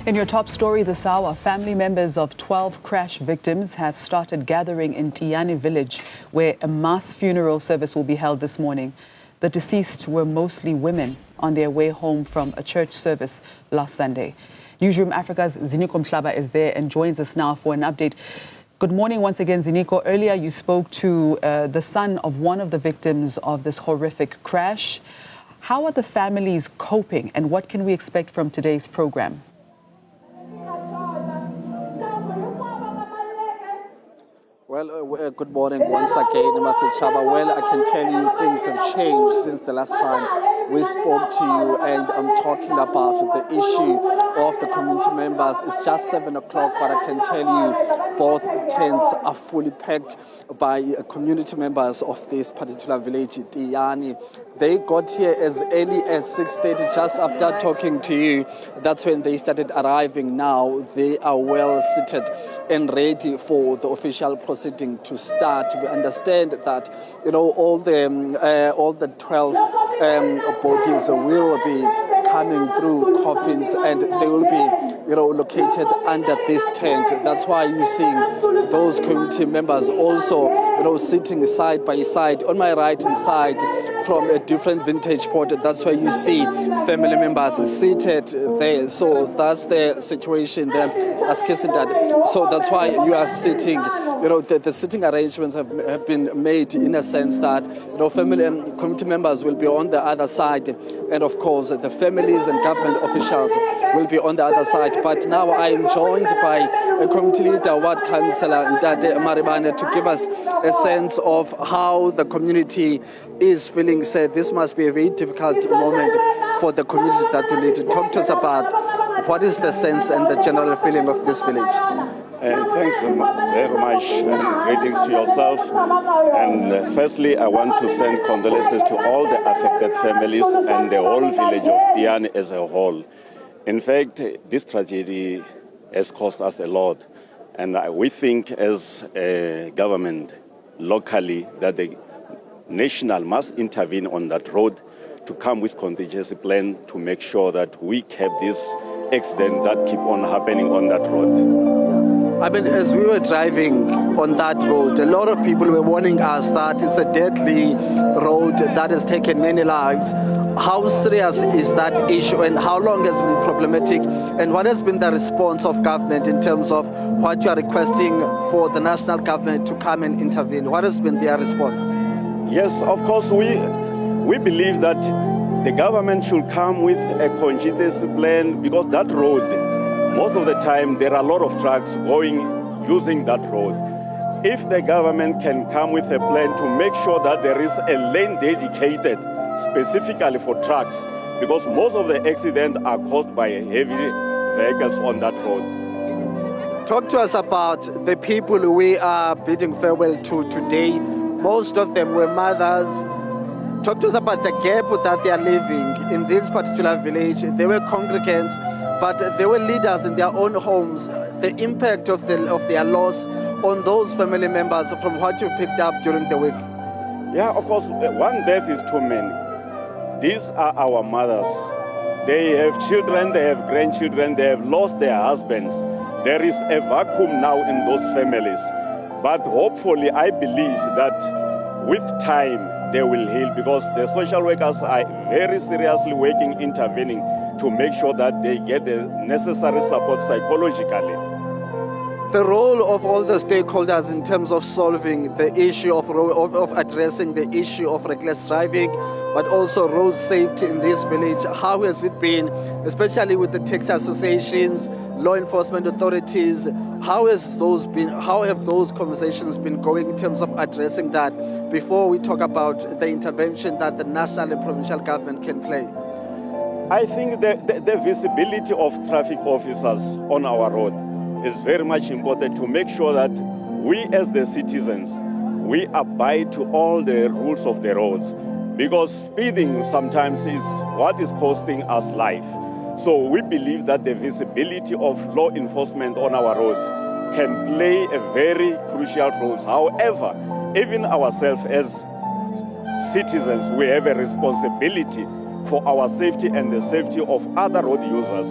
In your top story this hour, family members of 12 crash victims have started gathering in Tiyani village, where a mass funeral service will be held this morning. The deceased were mostly women on their way home from a church service last Sunday. Newzroom Afrika's Ziniko Mhlaba is there and joins us now for an update. Good morning once again, Ziniko. Earlier you spoke to the son of one of the victims of this horrific crash. How are the families coping, and what can we expect from today's program? Well, good morning once again, Mr. Chaba. Well, I can tell you things have changed since the last time we spoke to you, and I'm talking about the issue of the community members. It's just 7 o'clock, but I can tell you both tents are fully packed by community members of this particular village, Tiyani. They got here as early as 6:30, just after talking to you. That's when they started arriving. Now they are well seated and ready for the official proceeding to start. We understand that, all the 12 bodies will be coming through coffins, and they will be, located under this tent. That's why you're seeing those community members also, sitting side by side. On my right hand side, from a different vintage point, that's where you see family members seated there. So that's the situation there, as Kissing that. So that's why you are sitting. The sitting arrangements have been made in a sense that, family and community members will be on the other side, and of course the families and government officials will be on the other side. But now I am joined by a community leader, Ward Councillor Ndate Maribane, to give us a sense of how the community is feeling. Said this must be a very difficult moment for the community that you need to talk to us about. What is the sense and the general feeling of this village? Thanks very much, and greetings to yourself. And firstly, I want to send condolences to all the affected families and the whole village of Tiyani as a whole. In fact, this tragedy has cost us a lot, and we think as a government locally that the national must intervene on that road to come with contingency plan to make sure that we keep this accident that keep on happening on that road. I mean, as we were driving on that road, a lot of people were warning us that it's a deadly road that has taken many lives. How serious is that issue, and how long has it been problematic, and what has been the response of government in terms of what you are requesting for the national government to come and intervene? What has been their response? Yes, of course, we believe that the government should come with a contingency plan, because that road, most of the time, there are a lot of trucks using that road. If the government can come with a plan to make sure that there is a lane dedicated specifically for trucks, because most of the accidents are caused by heavy vehicles on that road. Talk to us about the people we are bidding farewell to today. Most of them were mothers. Talk to us about the gap that they are living in this particular village. They were congregants, but they were leaders in their own homes. The impact of their loss on those family members from what you picked up during the week. Yeah, of course, one death is too many. These are our mothers. They have children, they have grandchildren, they have lost their husbands. There is a vacuum now in those families. But hopefully, I believe that with time, they will heal, because the social workers are very seriously working, intervening to make sure that they get the necessary support psychologically. The role of all the stakeholders in terms of solving the issue of addressing the issue of reckless driving, but also road safety in this village, how has it been, especially with the taxi associations, law enforcement authorities? How have those conversations been going in terms of addressing that, before we talk about the intervention that the national and provincial government can play? I think the visibility of traffic officers on our road is very much important, to make sure that we as the citizens, we abide to all the rules of the roads, because speeding sometimes is what is costing us life. So we believe that the visibility of law enforcement on our roads can play a very crucial role. However, even ourselves as citizens, we have a responsibility for our safety and the safety of other road users.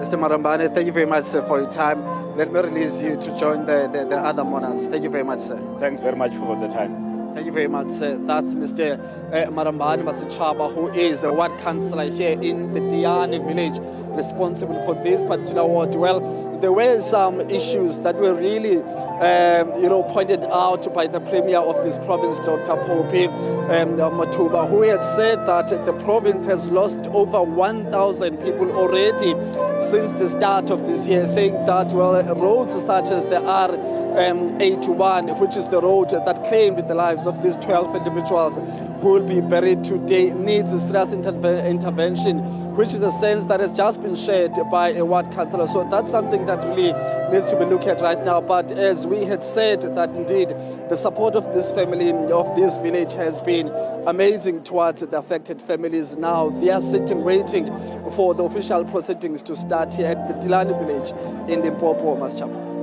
Mr. Marambane, thank you very much, sir, for your time. Let me release you to join the other mourners. Thank you very much, sir. Thanks very much for the time. Thank you very much, sir. That's Mr. Marambane Masichaba, who is a ward councillor here in the Tiyani village, responsible for this particular ward. Well, there were some issues that were really, pointed out by the Premier of this province, Dr. Popi Matuba, who had said that the province has lost over 1,000 people already since the start of this year, saying that, well, roads such as the R81, which is the road that claimed the lives of these 12 individuals who will be buried today, needs a serious intervention, which is a sense that has just been shared by a ward councillor. So that's something that really needs to be looked at right now. But as we had said, that indeed the support of this family, of this village, has been amazing towards the affected families. Now they are sitting waiting for the official proceedings to start here at the Tiyani village in Limpopo, Mascham.